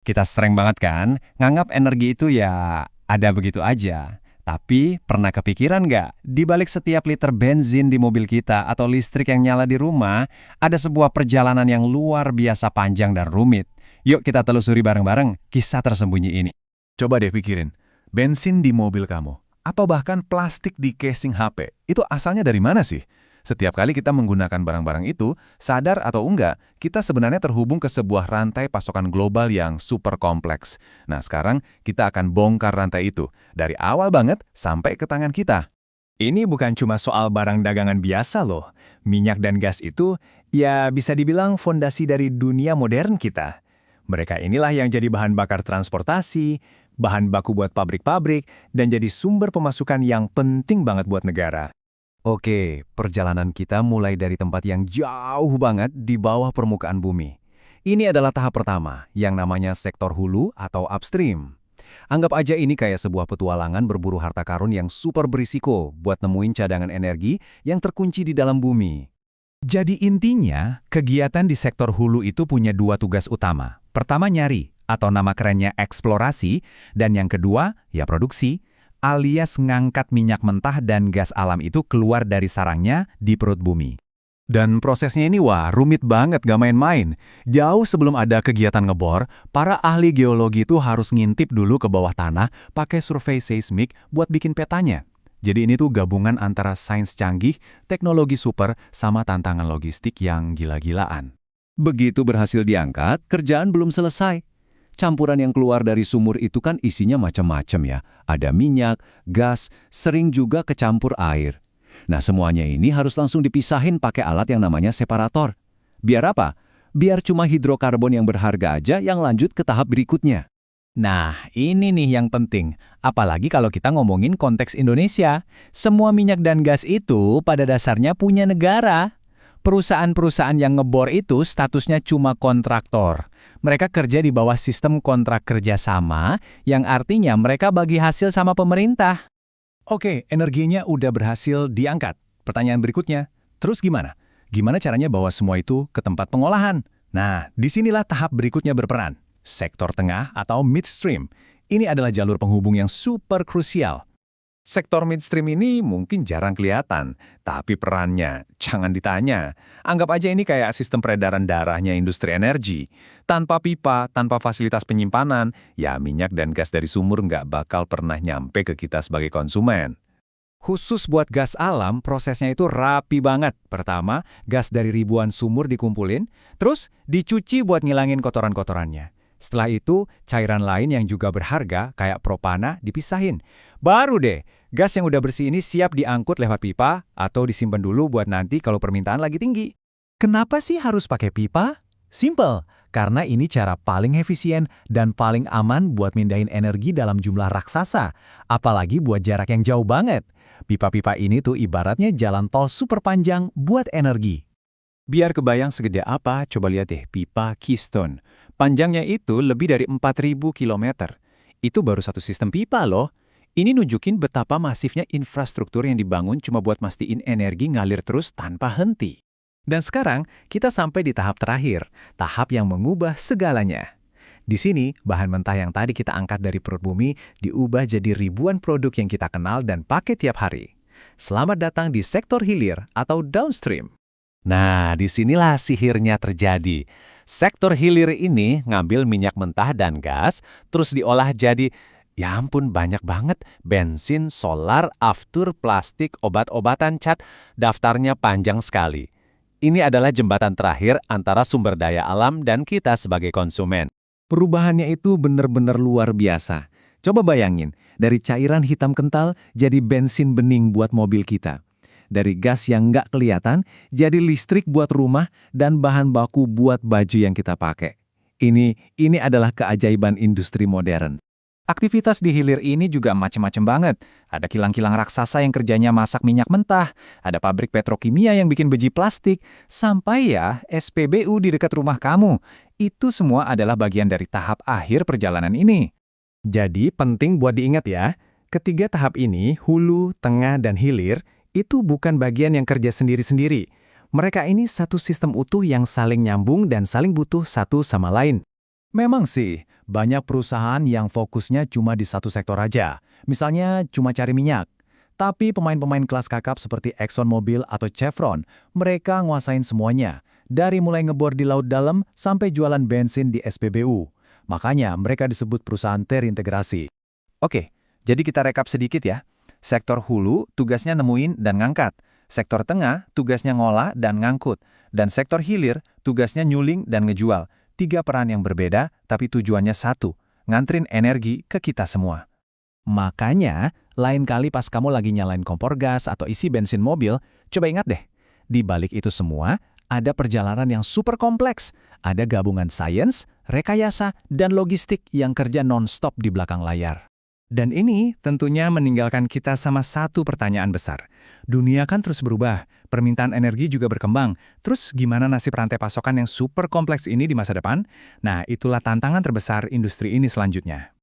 Kita sering banget kan nganggap energi itu ya ada begitu aja. Tapi pernah kepikiran nggak, di balik setiap liter bensin di mobil kita atau listrik yang nyala di rumah, ada sebuah perjalanan yang luar biasa panjang dan rumit. Yuk kita telusuri bareng-bareng kisah tersembunyi ini. Coba deh pikirin, bensin di mobil kamu, atau bahkan plastik di casing HP, itu asalnya dari mana sih? Setiap kali kita menggunakan barang-barang itu, sadar atau enggak, kita sebenarnya terhubung ke sebuah rantai pasokan global yang super kompleks. Nah, sekarang kita akan bongkar rantai itu, dari awal banget sampai ke tangan kita. Ini bukan cuma soal barang dagangan biasa loh. Minyak dan gas itu, ya bisa dibilang fondasi dari dunia modern kita. Mereka inilah yang jadi bahan bakar transportasi, bahan baku buat pabrik-pabrik, dan jadi sumber pemasukan yang penting banget buat negara. Oke, perjalanan kita mulai dari tempat yang jauh banget di bawah permukaan bumi. Ini adalah tahap pertama, yang namanya sektor hulu atau upstream. Anggap aja ini kayak sebuah petualangan berburu harta karun yang super berisiko buat nemuin cadangan energi yang terkunci di dalam bumi. Jadi intinya, kegiatan di sektor hulu itu punya dua tugas utama. Pertama nyari, atau nama kerennya eksplorasi, dan yang kedua, ya produksi, alias ngangkat minyak mentah dan gas alam itu keluar dari sarangnya di perut bumi. Dan prosesnya ini rumit banget, gak main-main. Jauh sebelum ada kegiatan ngebor, para ahli geologi itu harus ngintip dulu ke bawah tanah pakai survei seismik buat bikin petanya. Jadi ini tuh gabungan antara sains canggih, teknologi super, sama tantangan logistik yang gila-gilaan. Begitu berhasil diangkat, kerjaan belum selesai. Campuran yang keluar dari sumur itu kan isinya macam-macam ya. Ada minyak, gas, sering juga kecampur air. Nah, semuanya ini harus langsung dipisahin pakai alat yang namanya separator. Biar apa? Biar cuma hidrokarbon yang berharga aja yang lanjut ke tahap berikutnya. Nah, ini nih yang penting. Apalagi kalau kita ngomongin konteks Indonesia. Semua minyak dan gas itu pada dasarnya punya negara. Perusahaan-perusahaan yang ngebor itu statusnya cuma kontraktor. Mereka kerja di bawah sistem kontrak kerjasama, yang artinya mereka bagi hasil sama pemerintah. Oke, energinya udah berhasil diangkat. Pertanyaan berikutnya, terus gimana? Gimana caranya bawa semua itu ke tempat pengolahan? Nah, disinilah tahap berikutnya berperan. Sektor tengah atau midstream. Ini adalah jalur penghubung yang super krusial. Sektor midstream ini mungkin jarang kelihatan, tapi perannya jangan ditanya. Anggap aja ini kayak sistem peredaran darahnya industri energi. Tanpa pipa, tanpa fasilitas penyimpanan, ya minyak dan gas dari sumur nggak bakal pernah nyampe ke kita sebagai konsumen. Khusus buat gas alam, prosesnya itu rapi banget. Pertama, gas dari ribuan sumur dikumpulin, terus dicuci buat ngilangin kotoran-kotorannya. Setelah itu, cairan lain yang juga berharga, kayak propana, dipisahin. Baru deh, gas yang udah bersih ini siap diangkut lewat pipa atau disimpan dulu buat nanti kalau permintaan lagi tinggi. Kenapa sih harus pakai pipa? Simple, karena ini cara paling efisien dan paling aman buat mindahin energi dalam jumlah raksasa, apalagi buat jarak yang jauh banget. Pipa-pipa ini tuh ibaratnya jalan tol super panjang buat energi. Biar kebayang segede apa, coba lihat deh pipa Keystone. Panjangnya itu lebih dari 4.000 km. Itu baru satu sistem pipa loh. Ini nunjukin betapa masifnya infrastruktur yang dibangun cuma buat mastiin energi ngalir terus tanpa henti. Dan sekarang kita sampai di tahap terakhir, tahap yang mengubah segalanya. Di sini, bahan mentah yang tadi kita angkat dari perut bumi diubah jadi ribuan produk yang kita kenal dan pakai tiap hari. Selamat datang di sektor hilir atau downstream. Nah, disinilah sihirnya terjadi. Sektor hilir ini ngambil minyak mentah dan gas, terus diolah jadi, ya ampun banyak banget, bensin, solar, aftur, plastik, obat-obatan, cat, daftarnya panjang sekali. Ini adalah jembatan terakhir antara sumber daya alam dan kita sebagai konsumen. Perubahannya itu benar-benar luar biasa. Coba bayangin, dari cairan hitam kental jadi bensin bening buat mobil kita. Dari gas yang nggak kelihatan, jadi listrik buat rumah dan bahan baku buat baju yang kita pakai. Ini adalah keajaiban industri modern. Aktivitas di hilir ini juga macam-macam banget. Ada kilang-kilang raksasa yang kerjanya masak minyak mentah, ada pabrik petrokimia yang bikin biji plastik, sampai ya SPBU di dekat rumah kamu. Itu semua adalah bagian dari tahap akhir perjalanan ini. Jadi penting buat diingat ya, ketiga tahap ini, hulu, tengah, dan hilir, itu bukan bagian yang kerja sendiri-sendiri. Mereka ini satu sistem utuh yang saling nyambung dan saling butuh satu sama lain. Memang sih, Banyak perusahaan yang fokusnya cuma di satu sektor aja, misalnya cuma cari minyak. Tapi pemain-pemain kelas kakap seperti ExxonMobil atau Chevron, mereka nguasain semuanya, dari mulai ngebor di laut dalam sampai jualan bensin di SPBU. Makanya mereka disebut perusahaan terintegrasi. Oke, jadi kita rekap sedikit ya. Sektor hulu tugasnya nemuin dan ngangkat. Sektor tengah tugasnya ngolah dan ngangkut. Dan sektor hilir tugasnya nyuling dan ngejual. 3 peran yang berbeda tapi tujuannya satu, ngantrin energi ke kita semua. Makanya, lain kali pas kamu lagi nyalain kompor gas atau isi bensin mobil, coba ingat deh, di balik itu semua, ada perjalanan yang super kompleks. Ada gabungan sains, rekayasa, dan logistik yang kerja non-stop di belakang layar. Dan ini tentunya meninggalkan kita sama satu pertanyaan besar. Dunia kan terus berubah, permintaan energi juga berkembang. Terus gimana nasib rantai pasokan yang super kompleks ini di masa depan? Nah, itulah tantangan terbesar industri ini selanjutnya.